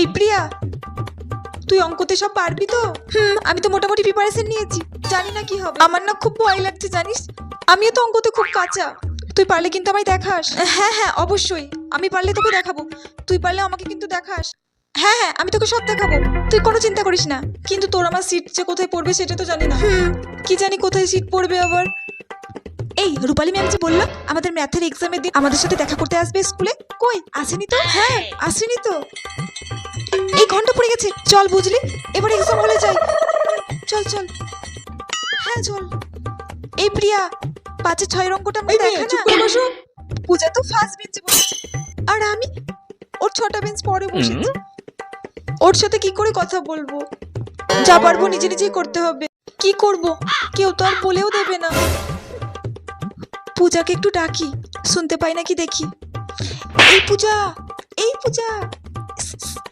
এই প্রিয়া, তুই অঙ্কতে সব পারবি তো? আমি তো মোটামুটি প্রিপারেশন নিয়েছি, জানি না কি হবে। আমার না খুব ভয় লাগছে জানিস, আমিও তো অঙ্কতে খুব কাঁচা। তুই পারলে কিন্তু আমায় দেখাস। হ্যাঁ হ্যাঁ অবশ্যই, আমি পারলে তোকে দেখাবো, তুই পারলে আমাকে কিন্তু দেখাস। হ্যাঁ হ্যাঁ আমি তোকে সব দেখাবো, তুই কোনো চিন্তা করিস না। কিন্তু তোর আমার সিট যে কোথায় পড়বে সেটা তো জানি না। কি জানি কোথায় সিট পড়বে আবার। এই রূপালী ম্যাম যে বললো আমাদের ম্যাথের এক্সামের দিন আমাদের সাথে দেখা করতে আসবে স্কুলে, কই আসেনি তো? হ্যাঁ আসেনি তো, এই ঘন্টা পড়ে গেছে। চল বুঝলি, এবার এক্সাম হলে যাই। চল চল, হ্যাঁ চল। এই প্রিয়া, 5-6 অঙ্কটা আমাকে দেখা না। পূজা তো ফার্স্ট বেঞ্চে বসেছে আর আমি ওর 6টা বেঞ্চ পরে বসেছি। ওর সাথে কি করে কথা বলবো? যা পারবো নিজে নিজেই করতে হবে। কি করব, কেউ তো আর বলেও দেবে না। পূজাকে একটু ডাকি, শুনতে পাই নাকি দেখি। এই পূজা, এই পূজা।